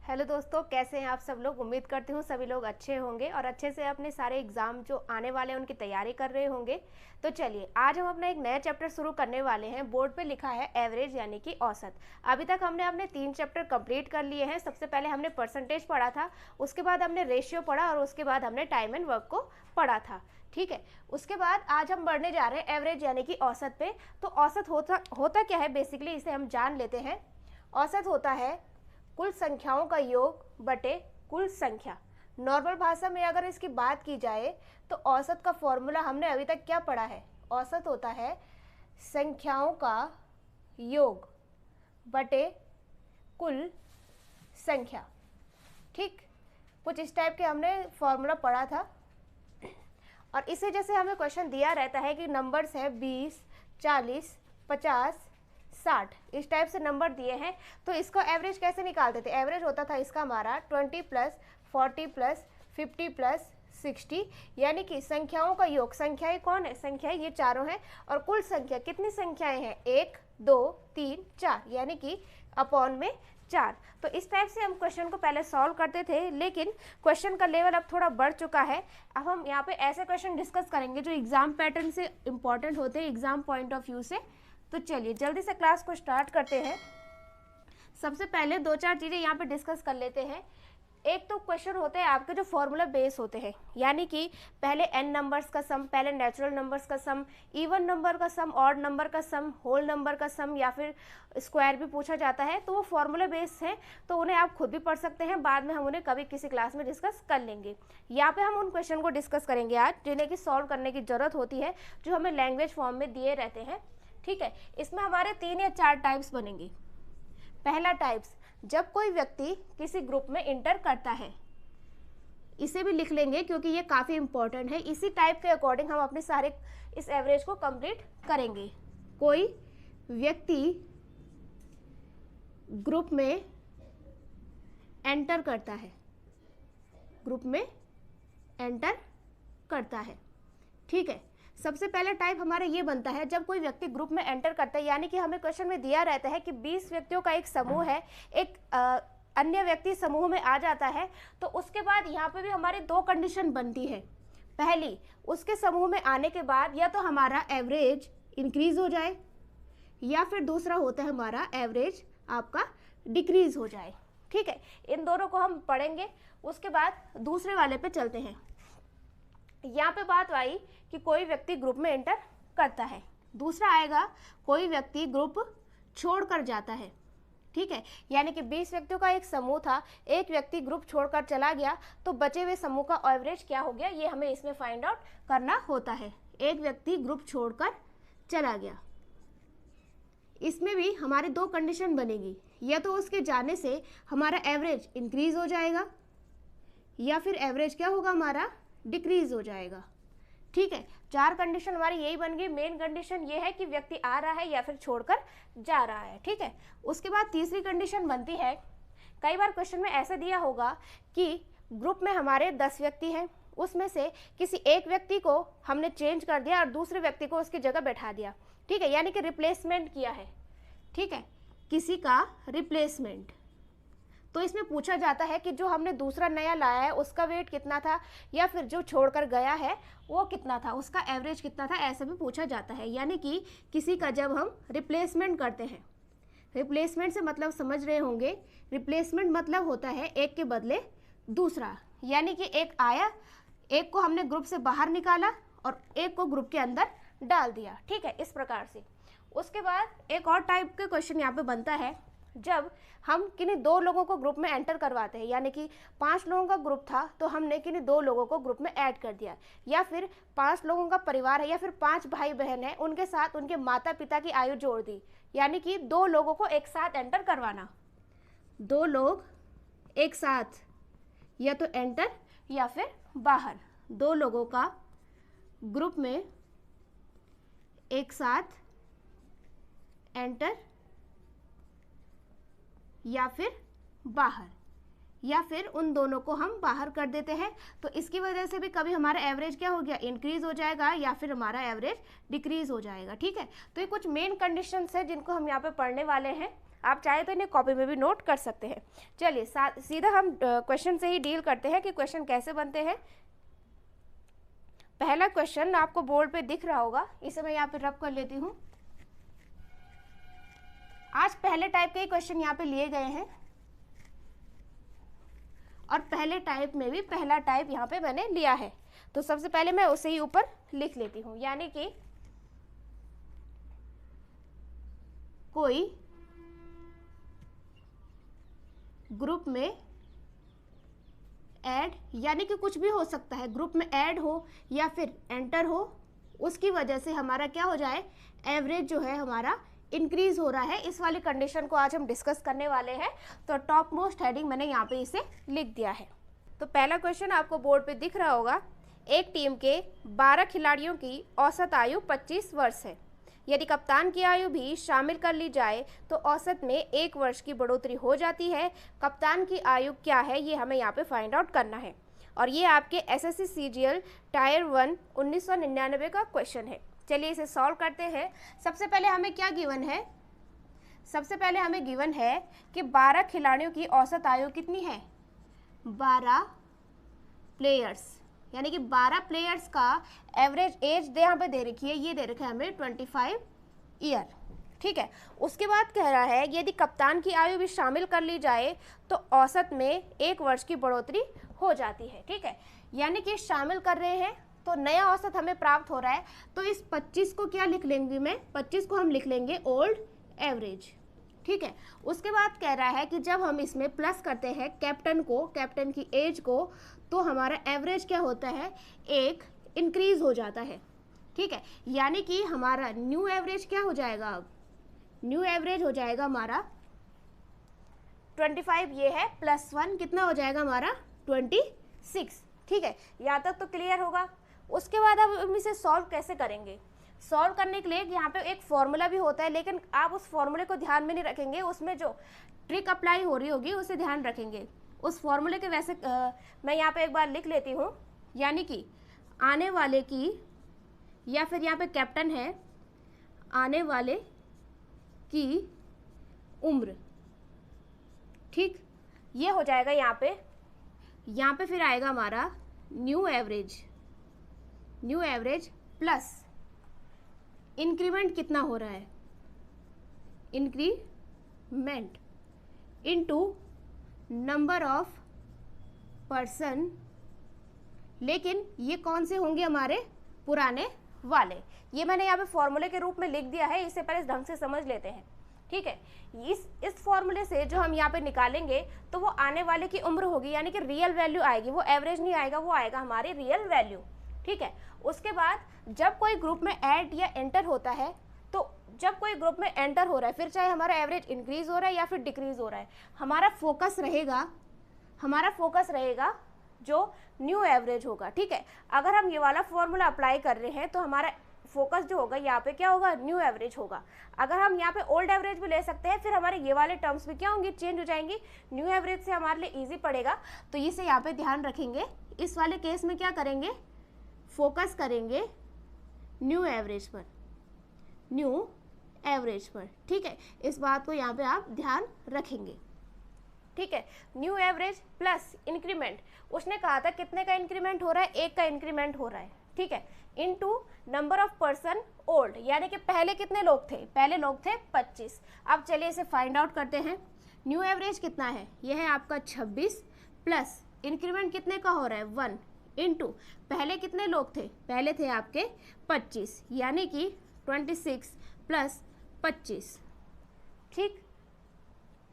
Hello दोस्तों, कैसे हैं आप सब लोग। उम्मीद करती हूँ सभी लोग अच्छे होंगे और अच्छे से अपने सारे एग्जाम जो आने वाले हैं उनकी तैयारी कर रहे होंगे। तो चलिए आज हम अपना एक नया चैप्टर शुरू करने वाले हैं। बोर्ड पे लिखा है एवरेज यानी कि औसत। अभी तक हमने अपने 3 चैप्टर कंप्लीट कर लिए हैं। सबसे पहले हमने परसेंटेज पढ़ा था, उसके बाद हमने रेशियो पढ़ा और उसके बाद हमने टाइम एंड वर्क को पढ़ा था। ठीक है, उसके बाद आज हम बढ़ने जा रहे हैं एवरेज यानी कि औसत पे। तो औसत होता क्या है, बेसिकली इसे हम जान लेते हैं। औसत होता है कुल संख्याओं का योग बटे कुल संख्या। नॉर्मल भाषा में अगर इसकी बात की जाए तो औसत का फॉर्मूला हमने अभी तक क्या पढ़ा है। औसत होता है संख्याओं का योग बटे कुल संख्या। ठीक, कुछ इस टाइप के हमने फॉर्मूला पढ़ा था। और इसे जैसे हमें क्वेश्चन दिया रहता है कि नंबर्स है 20, 40, 50, 60, इस टाइप से नंबर दिए हैं, तो इसको एवरेज कैसे निकालते थे। एवरेज होता था इसका हमारा 20 + 40 + 50 + 60, यानी कि संख्याओं का योग। संख्याएं कौन है, संख्याएं ये चारों हैं। और कुल संख्या कितनी संख्याएं हैं, 1, 2, 3, 4, यानी कि अपॉन में 4। तो इस टाइप से हम क्वेश्चन को पहले सॉल्व करते थे, लेकिन क्वेश्चन का लेवल अब थोड़ा बढ़ चुका है। अब हम यहाँ पे ऐसे क्वेश्चन डिस्कस करेंगे जो एग्जाम पैटर्न से इंपॉर्टेंट होते हैं, एग्जाम पॉइंट ऑफ व्यू से। तो चलिए जल्दी से क्लास को स्टार्ट करते हैं। सबसे पहले 2-4 चीज़ें यहाँ पे डिस्कस कर लेते हैं। एक तो क्वेश्चन होते हैं आपके जो फॉर्मूला बेस होते हैं, यानी कि पहले n नंबर्स का सम, पहले नेचुरल नंबर्स का सम, इवन नंबर का सम, ऑड नंबर का सम, होल नंबर का सम या फिर स्क्वायर भी पूछा जाता है। तो वो फॉर्मूला बेस है, तो उन्हें आप खुद भी पढ़ सकते हैं। बाद में हम उन्हें कभी किसी क्लास में डिस्कस कर लेंगे। यहाँ पे हम उन क्वेश्चन को डिस्कस करेंगे आज जिन्हें कि सॉल्व करने की जरूरत होती है, जो हमें लैंग्वेज फॉर्म में दिए रहते हैं। ठीक है, इसमें हमारे 3 या 4 टाइप्स बनेंगे। पहला टाइप्स, जब कोई व्यक्ति किसी ग्रुप में इंटर करता है, इसे भी लिख लेंगे क्योंकि ये काफ़ी इंपॉर्टेंट है। इसी टाइप के अकॉर्डिंग हम अपने सारे इस एवरेज को कंप्लीट करेंगे। कोई व्यक्ति ग्रुप में एंटर करता है, ग्रुप में एंटर करता है। ठीक है, सबसे पहला टाइप हमारा ये बनता है जब कोई व्यक्ति ग्रुप में एंटर करता है, यानी कि हमें क्वेश्चन में दिया रहता है कि 20 व्यक्तियों का एक समूह है, एक अन्य व्यक्ति समूह में आ जाता है। तो उसके बाद यहाँ पे भी हमारी 2 कंडीशन बनती है। पहली, उसके समूह में आने के बाद या तो हमारा एवरेज इंक्रीज हो जाए, या फिर दूसरा होता है हमारा एवरेज आपका डिक्रीज हो जाए। ठीक है, इन दोनों को हम पढ़ेंगे। उसके बाद दूसरे वाले पे चलते हैं। यहाँ पे बात आई कि कोई व्यक्ति ग्रुप में एंटर करता है। दूसरा आएगा कोई व्यक्ति ग्रुप छोड़कर जाता है। ठीक है, यानी कि 20 व्यक्तियों का एक समूह था, एक व्यक्ति ग्रुप छोड़कर चला गया, तो बचे हुए समूह का एवरेज क्या हो गया, ये हमें इसमें फाइंड आउट करना होता है। एक व्यक्ति ग्रुप छोड़कर चला गया, इसमें भी हमारे 2 कंडीशन बनेगी। या तो उसके जाने से हमारा एवरेज इंक्रीज हो जाएगा, या फिर एवरेज क्या होगा हमारा डिक्रीज हो जाएगा। ठीक है, 4 कंडीशन हमारी यही बन गई। मेन कंडीशन ये है कि व्यक्ति आ रहा है या फिर छोड़कर जा रहा है। ठीक है, उसके बाद तीसरी कंडीशन बनती है, कई बार क्वेश्चन में ऐसा दिया होगा कि ग्रुप में हमारे 10 व्यक्ति हैं, उसमें से किसी एक व्यक्ति को हमने चेंज कर दिया और दूसरे व्यक्ति को उसकी जगह बैठा दिया। ठीक है, यानी कि रिप्लेसमेंट किया है। ठीक है, किसी का रिप्लेसमेंट। तो इसमें पूछा जाता है कि जो हमने दूसरा नया लाया है उसका वेट कितना था, या फिर जो छोड़कर गया है वो कितना था, उसका एवरेज कितना था, ऐसा भी पूछा जाता है। यानी कि किसी का जब हम रिप्लेसमेंट करते हैं, रिप्लेसमेंट से मतलब समझ रहे होंगे, रिप्लेसमेंट मतलब होता है एक के बदले दूसरा। यानी कि एक आया, एक को हमने ग्रुप से बाहर निकाला और एक को ग्रुप के अंदर डाल दिया। ठीक है, इस प्रकार से। उसके बाद एक और टाइप के क्वेश्चन यहाँ पे बनता है, जब हम किन्हीं 2 लोगों को ग्रुप में एंटर करवाते हैं, यानी कि 5 लोगों का ग्रुप था तो हमने किन्हीं 2 लोगों को ग्रुप में ऐड कर दिया, या फिर 5 लोगों का परिवार है या फिर 5 भाई बहन है, उनके साथ उनके माता पिता की आयु जोड़ दी, यानी कि 2 लोगों को एक साथ एंटर करवाना। 2 लोग एक साथ या तो एंटर या फिर बाहर, 2 लोगों का ग्रुप में एक साथ एंटर या फिर बाहर, या फिर उन दोनों को हम बाहर कर देते हैं। तो इसकी वजह से भी कभी हमारा एवरेज क्या हो गया, इंक्रीज हो जाएगा, या फिर हमारा एवरेज डिक्रीज हो जाएगा। ठीक है, तो ये कुछ मेन कंडीशंस है जिनको हम यहाँ पे पढ़ने वाले हैं। आप चाहे तो इन्हें कॉपी में भी नोट कर सकते हैं। चलिए सीधा हम क्वेश्चन से ही डील करते हैं कि क्वेश्चन कैसे बनते हैं। पहला क्वेश्चन आपको बोर्ड पे दिख रहा होगा, इसे मैं यहाँ पे रब कर लेती हूँ। आज पहले टाइप के ही क्वेश्चन यहाँ पे लिए गए हैं और पहले टाइप में भी पहला टाइप यहाँ पे मैंने लिया है, तो सबसे पहले मैं उसे ही ऊपर लिख लेती हूँ। यानी कि कोई ग्रुप में ऐड, यानी कि कुछ भी हो सकता है, ग्रुप में ऐड हो या फिर एंटर हो, उसकी वजह से हमारा क्या हो जाए, एवरेज जो है हमारा इंक्रीज हो रहा है। इस वाली कंडीशन को आज हम डिस्कस करने वाले हैं। तो टॉप मोस्ट हेडिंग मैंने यहाँ पे इसे लिख दिया है। तो पहला क्वेश्चन आपको बोर्ड पे दिख रहा होगा, एक टीम के 12 खिलाड़ियों की औसत आयु 25 वर्ष है। यदि कप्तान की आयु भी शामिल कर ली जाए तो औसत में 1 वर्ष की बढ़ोतरी हो जाती है। कप्तान की आयु क्या है, ये हमें यहाँ पे फाइंड आउट करना है और ये आपके एसएससी सीजीएल टायर 1 1999 का क्वेश्चन है। चलिए इसे सॉल्व करते हैं। सबसे पहले हमें क्या गिवन है, सबसे पहले हमें गिवन है कि 12 खिलाड़ियों की औसत आयु कितनी है, 12 प्लेयर्स, यानी कि 12 प्लेयर्स का एवरेज एज यहाँ पे दे रखी है, ये दे रखा है हमें 25 ईयर। ठीक है, उसके बाद कह रहा है यदि कप्तान की आयु भी शामिल कर ली जाए तो औसत में 1 वर्ष की बढ़ोतरी हो जाती है। ठीक है, यानी कि शामिल कर रहे हैं तो नया औसत हमें प्राप्त हो रहा है। तो इस 25 को क्या लिख लेंगे, मैं 25 को हम लिख लेंगे ओल्ड एवरेज। ठीक है, उसके बाद कह रहा है कि जब हम इसमें प्लस करते हैं कैप्टन को, कैप्टन की एज को, तो हमारा एवरेज क्या होता है, 1 इंक्रीज हो जाता है। ठीक है, यानी कि हमारा न्यू एवरेज क्या हो जाएगा, अब न्यू एवरेज हो जाएगा हमारा 25, ये है +1 कितना हो जाएगा हमारा 26। ठीक है, यहाँ तक तो क्लियर होगा। उसके बाद अब हम इसे सॉल्व कैसे करेंगे, सॉल्व करने के लिए यहाँ पे एक फॉर्मूला भी होता है, लेकिन आप उस फॉर्मूले को ध्यान में नहीं रखेंगे, उसमें जो ट्रिक अप्लाई हो रही होगी उसे ध्यान रखेंगे। उस फॉर्मूले के वैसे मैं यहाँ पे एक बार लिख लेती हूँ, यानी कि आने वाले की, या फिर यहाँ पे कैप्टन है, आने वाले की उम्र। ठीक, ये हो जाएगा यहाँ पे फिर आएगा हमारा new average, new average plus increment कितना हो रहा है, increment into number of person, लेकिन ये कौन से होंगे, हमारे पुराने वाले। ये मैंने यहाँ पे फॉर्मूले के रूप में लिख दिया है, इसे पहले ढंग से समझ लेते हैं। ठीक है, इस फॉर्मूले से जो हम यहाँ पे निकालेंगे तो वो आने वाले की उम्र होगी, यानी कि रियल वैल्यू आएगी, वो एवरेज नहीं आएगा, वो आएगा हमारी रियल वैल्यू। ठीक है, उसके बाद जब कोई ग्रुप में ऐड या एंटर होता है, तो जब कोई ग्रुप में एंटर हो रहा है, फिर चाहे हमारा एवरेज इंक्रीज हो रहा है या फिर डिक्रीज हो रहा है, हमारा फोकस रहेगा जो न्यू एवरेज होगा। ठीक है, अगर हम ये वाला फॉर्मूला अप्लाई कर रहे हैं तो हमारा फोकस जो होगा यहाँ पे क्या होगा, न्यू एवरेज होगा। अगर हम यहाँ पे ओल्ड एवरेज भी ले सकते हैं, फिर हमारे ये वाले टर्म्स भी क्या होंगे, चेंज हो जाएंगी। न्यू एवरेज से हमारे लिए इजी पड़ेगा, तो इसे यहाँ पे ध्यान रखेंगे। इस वाले केस में क्या करेंगे, फोकस करेंगे न्यू एवरेज पर, न्यू एवरेज पर। ठीक है, इस बात को यहाँ पे आप ध्यान रखेंगे। ठीक है, न्यू एवरेज प्लस इंक्रीमेंट, उसने कहा था कितने का इंक्रीमेंट हो रहा है, 1 का इंक्रीमेंट हो रहा है। ठीक है, into number of person old, यानी कि पहले कितने लोग थे, पहले लोग थे 25। अब चलिए इसे फाइंड आउट करते हैं। न्यू एवरेज कितना है, यह है आपका 26 प्लस इंक्रीमेंट कितने का हो रहा है 1 इंटू पहले कितने लोग थे, पहले थे आपके 25, यानी कि 26 प्लस 25। ठीक,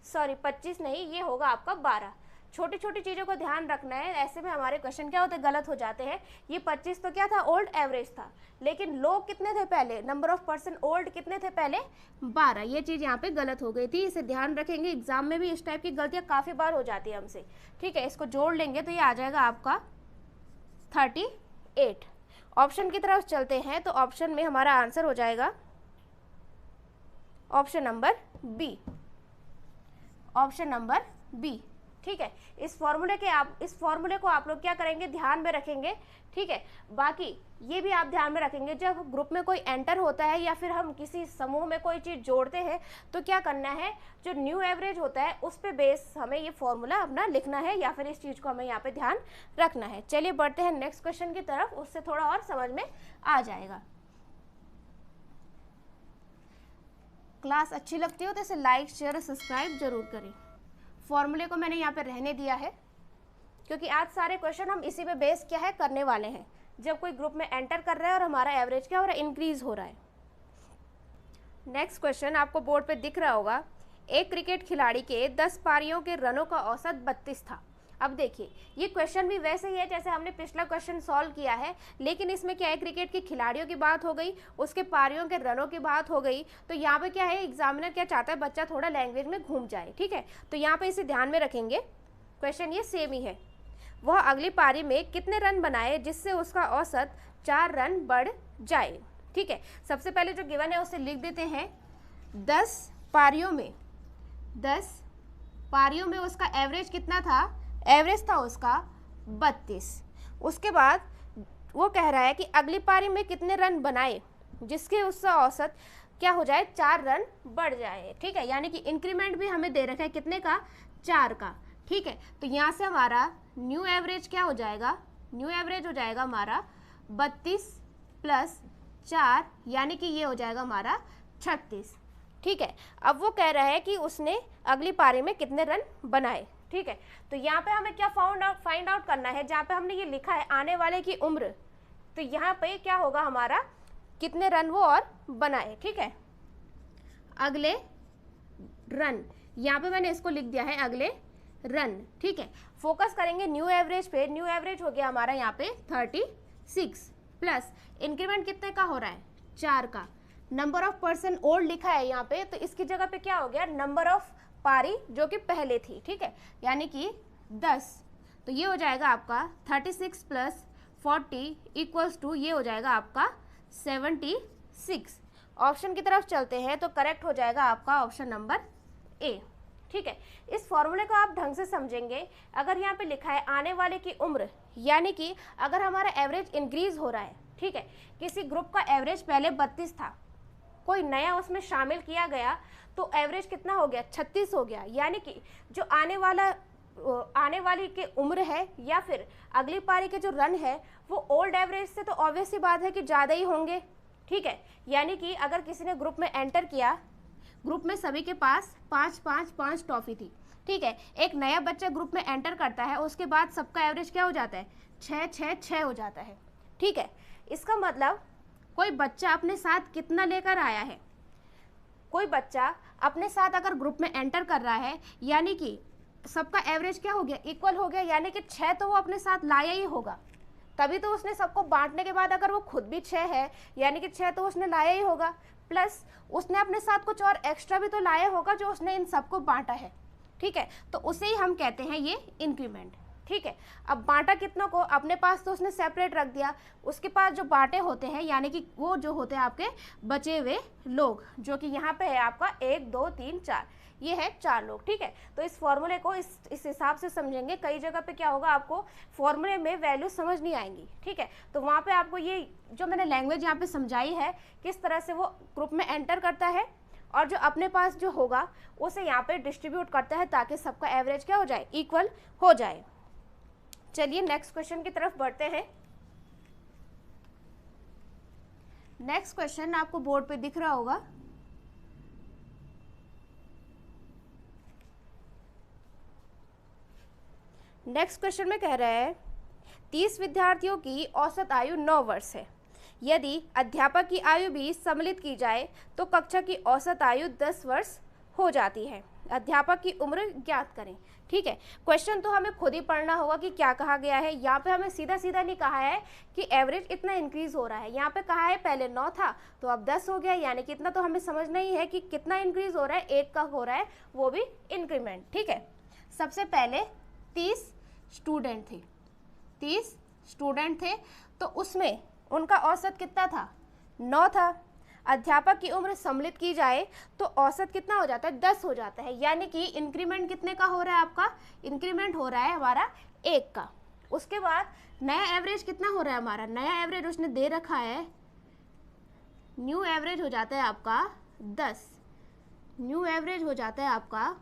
सॉरी 25 नहीं, ये होगा आपका 12। छोटी छोटी चीज़ों को ध्यान रखना है, ऐसे में हमारे क्वेश्चन क्या होते हैं, गलत हो जाते हैं। ये 25 तो क्या था, ओल्ड एवरेज था, लेकिन लोग कितने थे पहले, नंबर ऑफ पर्सन ओल्ड कितने थे पहले, 12। ये चीज़ यहाँ पे गलत हो गई थी, इसे ध्यान रखेंगे। एग्जाम में भी इस टाइप की गलतियाँ काफ़ी बार हो जाती है हमसे। ठीक है, इसको जोड़ लेंगे तो ये आ जाएगा आपका 38। ऑप्शन की तरफ चलते हैं, तो ऑप्शन में हमारा आंसर हो जाएगा option number B, option number B. ठीक है। इस फॉर्मूले को आप लोग क्या करेंगे, ध्यान में रखेंगे, ठीक है। बाकी ये भी आप ध्यान में रखेंगे, जब ग्रुप में कोई एंटर होता है या फिर हम किसी समूह में कोई चीज़ जोड़ते हैं तो क्या करना है, जो न्यू एवरेज होता है उस पे बेस हमें ये फॉर्मूला अपना लिखना है या फिर इस चीज़ को हमें यहाँ पे ध्यान रखना है। चलिए बढ़ते हैं नेक्स्ट क्वेश्चन की तरफ, उससे थोड़ा और समझ में आ जाएगा। क्लास अच्छी लगती हो तो इसे लाइक शेयर और सब्सक्राइब जरूर करें। फॉर्मूले को मैंने यहाँ पे रहने दिया है क्योंकि आज सारे क्वेश्चन हम इसी पे बेस क्या है करने वाले हैं, जब कोई ग्रुप में एंटर कर रहा है और हमारा एवरेज क्या हो रहा है, इंक्रीज हो रहा है। नेक्स्ट क्वेश्चन आपको बोर्ड पे दिख रहा होगा, एक क्रिकेट खिलाड़ी के 10 पारियों के रनों का औसत 32 था। अब देखिए ये क्वेश्चन भी वैसे ही है जैसे हमने पिछला क्वेश्चन सॉल्व किया है, लेकिन इसमें क्या है, क्रिकेट के खिलाड़ियों की बात हो गई, उसके पारियों के रनों की बात हो गई। तो यहाँ पे क्या है, एग्जामिनर क्या चाहता है, बच्चा थोड़ा लैंग्वेज में घूम जाए, ठीक है। तो यहाँ पे इसे ध्यान में रखेंगे, क्वेश्चन ये सेम ही है। वह अगली पारी में कितने रन बनाए जिससे उसका औसत 4 रन बढ़ जाए, ठीक है। सबसे पहले जो गिवन है उसे लिख देते हैं, 10 पारियों में उसका एवरेज कितना था, एवरेज था उसका 32। उसके बाद वो कह रहा है कि अगली पारी में कितने रन बनाए जिसके उसका औसत क्या हो जाए, 4 रन बढ़ जाए, ठीक है। यानी कि इंक्रीमेंट भी हमें दे रखा है कितने का, 4 का, ठीक है। तो यहाँ से हमारा न्यू एवरेज क्या हो जाएगा, न्यू एवरेज हो जाएगा हमारा 32 + 4, यानी कि ये हो जाएगा हमारा 36, ठीक है। अब वो कह रहा है कि उसने अगली पारी में कितने रन बनाए, ठीक है। तो यहाँ पे हमें क्या फाइंड आउट करना है, जहाँ पे हमने ये लिखा है आने वाले की उम्र, तो यहाँ पे क्या होगा हमारा, कितने रन वो और बनाए, ठीक है। अगले रन, यहाँ पे मैंने इसको लिख दिया है अगले रन, ठीक है। फोकस करेंगे न्यू एवरेज पे, न्यू एवरेज हो गया हमारा यहाँ पे 36 प्लस इंक्रीमेंट कितने का हो रहा है, 4 का। नंबर ऑफ पर्सन ओल्ड लिखा है यहाँ पे, तो इसकी जगह पे क्या हो गया, नंबर ऑफ पारी जो कि पहले थी, ठीक है, यानी कि 10। तो ये हो जाएगा आपका 36 + 40 = ये हो जाएगा आपका 76। ऑप्शन की तरफ चलते हैं तो करेक्ट हो जाएगा आपका ऑप्शन नंबर ए, ठीक है। इस फॉर्मूले को आप ढंग से समझेंगे, अगर यहाँ पे लिखा है आने वाले की उम्र, यानी कि अगर हमारा एवरेज इंक्रीज हो रहा है, ठीक है, किसी ग्रुप का एवरेज पहले 32 था, कोई नया उसमें शामिल किया गया तो एवरेज कितना हो गया, 36 हो गया, यानी कि जो आने वाली की उम्र है या फिर अगली पारी के जो रन है वो ओल्ड एवरेज से तो ऑब्वियस सी बात है कि ज़्यादा ही होंगे, ठीक है। यानी कि अगर किसी ने ग्रुप में एंटर किया, ग्रुप में सभी के पास 5 ट्रॉफी थी, ठीक है। एक नया बच्चा ग्रुप में एंटर करता है, उसके बाद सबका एवरेज क्या हो जाता है, 6 हो जाता है, ठीक है। इसका मतलब कोई बच्चा अपने साथ कितना लेकर आया है, कोई बच्चा अपने साथ अगर ग्रुप में एंटर कर रहा है, यानी कि सबका एवरेज क्या हो गया, इक्वल हो गया, यानी कि 6 तो वो अपने साथ लाया ही होगा, तभी तो उसने सबको बांटने के बाद अगर वो खुद भी 6 है, यानी कि 6 तो उसने लाया ही होगा, प्लस उसने अपने साथ कुछ और एक्स्ट्रा भी तो लाया होगा जो उसने इन सबको बांटा है, ठीक है। तो उसे ही हम कहते हैं ये इंक्रीमेंट, ठीक है। अब बांटा कितनों को, अपने पास तो उसने सेपरेट रख दिया, उसके पास जो बांटे होते हैं यानी कि वो जो होते हैं आपके बचे हुए लोग, जो कि यहाँ पे है आपका 1 2 3 4, ये है 4 लोग, ठीक है। तो इस फॉर्मूले को इस हिसाब से समझेंगे, कई जगह पे क्या होगा आपको फॉर्मूले में वैल्यू समझ नहीं आएंगी, ठीक है। तो वहाँ पे आपको ये जो मैंने लैंग्वेज यहाँ पे समझाई है, किस तरह से वो ग्रुप में एंटर करता है और जो अपने पास जो होगा उसे यहाँ पे डिस्ट्रीब्यूट करता है ताकि सबका एवरेज क्या हो जाए, इक्वल हो जाए। चलिए नेक्स्ट क्वेश्चन की तरफ बढ़ते हैं। नेक्स्ट क्वेश्चन आपको बोर्ड पे दिख रहा होगा, नेक्स्ट क्वेश्चन में कह रहा है 30 विद्यार्थियों की औसत आयु 9 वर्ष है, यदि अध्यापक की आयु भी सम्मिलित की जाए तो कक्षा की औसत आयु 10 वर्ष हो जाती है, अध्यापक की उम्र ज्ञात करें, ठीक है। क्वेश्चन तो हमें खुद ही पढ़ना होगा कि क्या कहा गया है। यहाँ पे हमें सीधा सीधा नहीं कहा है कि एवरेज इतना इंक्रीज हो रहा है, यहाँ पे कहा है पहले 9 था तो अब 10 हो गया, यानी कि इतना तो हमें समझना ही है कि कितना इंक्रीज हो रहा है, 1 का हो रहा है, वो भी इंक्रीमेंट, ठीक है। सबसे पहले 30 स्टूडेंट थे तो उसमें उनका औसत कितना था, 9 था। अध्यापक की उम्र सम्मिलित की जाए तो औसत कितना हो जाता है, 10 हो जाता है। यानी कि इंक्रीमेंट कितने का हो रहा है आपका, इंक्रीमेंट हो रहा है हमारा 1 का। उसके बाद नया एवरेज कितना हो रहा है हमारा, नया एवरेज उसने दे रखा है, न्यू एवरेज हो जाता है आपका 10, न्यू एवरेज हो जाता है आपका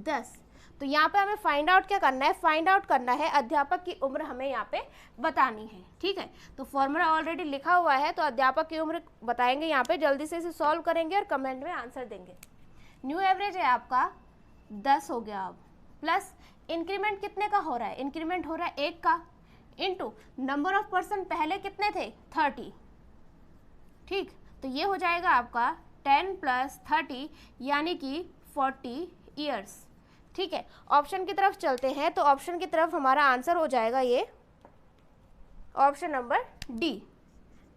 10। तो यहाँ पे हमें फाइंड आउट क्या करना है, फाइंड आउट करना है अध्यापक की उम्र हमें यहाँ पे बतानी है। ठीक है, तो फॉर्मूला ऑलरेडी लिखा हुआ है, तो अध्यापक की उम्र बताएंगे यहाँ पे, जल्दी से इसे सॉल्व करेंगे और कमेंट में आंसर देंगे। न्यू एवरेज है आपका 10 हो गया, अब प्लस इंक्रीमेंट कितने का हो रहा है, इंक्रीमेंट हो रहा है 1 का, इनटू नंबर ऑफ पर्सन पहले कितने थे 30। ठीक, तो ये हो जाएगा आपका 10 + 30 यानी कि 40 ईयर्स। ठीक है, ऑप्शन की तरफ चलते हैं, तो ऑप्शन की तरफ हमारा आंसर हो जाएगा ये ऑप्शन नंबर डी।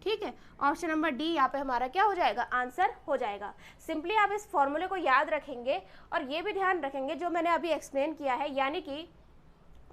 ठीक है, ऑप्शन नंबर डी यहाँ पे हमारा क्या हो जाएगा, आंसर हो जाएगा। सिंपली आप इस फॉर्मूले को याद रखेंगे और ये भी ध्यान रखेंगे जो मैंने अभी एक्सप्लेन किया है, यानी कि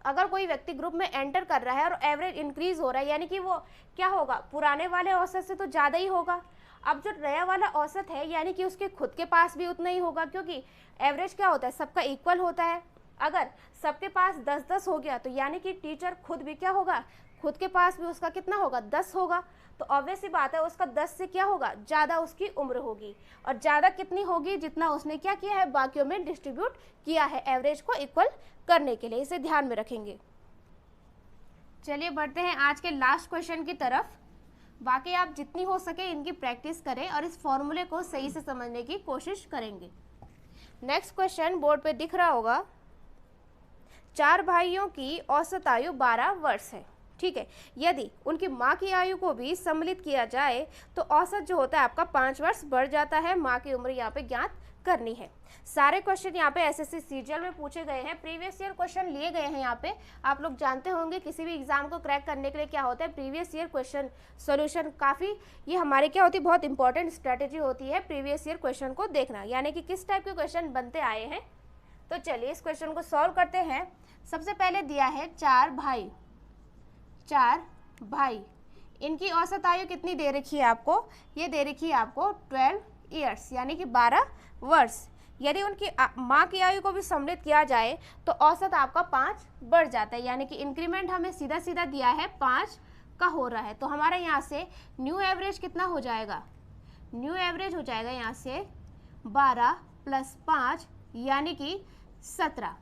अगर कोई व्यक्ति ग्रुप में एंटर कर रहा है और एवरेज इंक्रीज हो रहा है, यानी कि वो क्या होगा, पुराने वाले औसत से तो ज़्यादा ही होगा। अब जो नया वाला औसत है यानी कि उसके खुद के पास भी उतना ही होगा, क्योंकि एवरेज क्या होता है, सबका इक्वल होता है। अगर सबके पास 10-10 हो गया तो यानी कि टीचर खुद भी क्या होगा, खुद के पास भी उसका कितना होगा, 10 होगा। तो ऑब्वियस सी बात है उसका 10 से क्या होगा, ज़्यादा उसकी उम्र होगी। और ज़्यादा कितनी होगी, जितना उसने क्या किया है, बाकियों में डिस्ट्रीब्यूट किया है एवरेज को इक्वल करने के लिए। इसे ध्यान में रखेंगे। चलिए बढ़ते हैं आज के लास्ट क्वेश्चन की तरफ। बाकी आप जितनी हो सके इनकी प्रैक्टिस करें और इस फॉर्मूले को सही से समझने की कोशिश करेंगे। नेक्स्ट क्वेश्चन बोर्ड पे दिख रहा होगा, 4 भाइयों की औसत आयु 12 वर्ष है। ठीक है, यदि उनकी माँ की आयु को भी सम्मिलित किया जाए तो औसत जो होता है आपका 5 वर्ष बढ़ जाता है। माँ की उम्र यहाँ पे ज्ञात करनी है। सारे क्वेश्चन यहाँ पे एसएससी सीजीएल में पूछे गए हैं, प्रीवियस ईयर क्वेश्चन लिए गए हैं। यहाँ पे आप लोग जानते होंगे किसी भी एग्जाम को क्रैक करने के लिए क्या होता है, प्रीवियस ईयर क्वेश्चन सॉल्यूशन काफ़ी, ये हमारे क्या होती है, बहुत इंपॉर्टेंट स्ट्रैटेजी होती है प्रीवियस ईयर क्वेश्चन को देखना, यानी कि किस टाइप के क्वेश्चन बनते आए हैं। तो चलिए इस क्वेश्चन को सॉल्व करते हैं। सबसे पहले दिया है 4 भाई, इनकी औसत आयु कितनी दे रखी है आपको, ये दे रखी है आपको 12 ईयर्स यानी कि 12 वर्ष। यदि उनकी माँ की आयु को भी सम्मिलित किया जाए तो औसत आपका 5 बढ़ जाता है, यानी कि इंक्रीमेंट हमें सीधा सीधा दिया है 5 का हो रहा है। तो हमारा यहाँ से न्यू एवरेज कितना हो जाएगा, न्यू एवरेज हो जाएगा यहाँ से 12 + 5 यानी कि 17।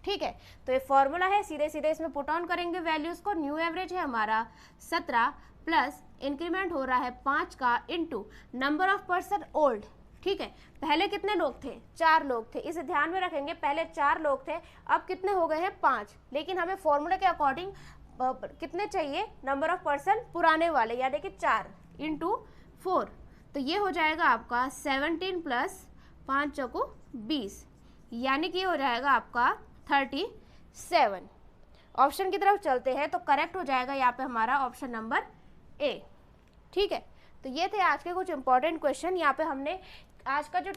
ठीक है, तो ये फॉर्मूला है, सीधे सीधे इसमें पुट ऑन करेंगे वैल्यूज़ को। न्यू एवरेज है हमारा 17 प्लस इंक्रीमेंट हो रहा है 5 का into number of person old. ठीक है, पहले कितने लोग थे, 4 लोग थे, इसे ध्यान में रखेंगे। पहले 4 लोग थे, अब कितने हो गए हैं 5, लेकिन हमें फॉर्मूला के अकॉर्डिंग कितने चाहिए, नंबर ऑफ पर्सन पुराने वाले, यानी कि 4 × 4। तो ये हो जाएगा आपका 17 + 5 चौको 20, यानी कि ये हो जाएगा आपका 37। ऑप्शन की तरफ चलते हैं तो करेक्ट हो जाएगा यहाँ पे हमारा ऑप्शन नंबर ए। ठीक है, तो ये थे आज के कुछ इंपॉर्टेंट क्वेश्चन। यहाँ पे हमने आज का जो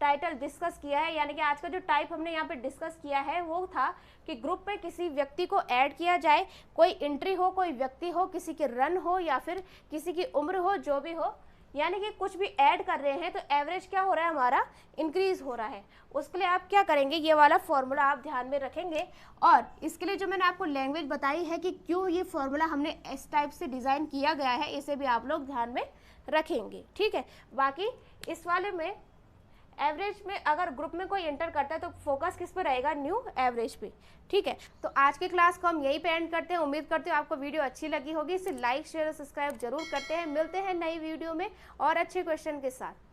टाइटल डिस्कस किया है, यानी कि आज का जो टाइप हमने यहाँ पे डिस्कस किया है वो था कि ग्रुप में किसी व्यक्ति को ऐड किया जाए, कोई एंट्री हो, कोई व्यक्ति हो, किसी के रन हो या फिर किसी की उम्र हो, जो भी हो, यानी कि कुछ भी ऐड कर रहे हैं तो एवरेज क्या हो रहा है हमारा, इंक्रीज हो रहा है। उसके लिए आप क्या करेंगे, ये वाला फॉर्मूला आप ध्यान में रखेंगे। और इसके लिए जो मैंने आपको लैंग्वेज बताई है कि क्यों ये फॉर्मूला हमने इस टाइप से डिज़ाइन किया गया है, इसे भी आप लोग ध्यान में रखेंगे। ठीक है, बाकी इस वाले में एवरेज में अगर ग्रुप में कोई एंटर करता है तो फोकस किस पे रहेगा, न्यू एवरेज पे। ठीक है, तो आज की क्लास को हम यहीं पे एंड करते हैं। उम्मीद करते हो आपको वीडियो अच्छी लगी होगी। इसे लाइक शेयर और सब्सक्राइब जरूर करते हैं। मिलते हैं नई वीडियो में और अच्छे क्वेश्चन के साथ।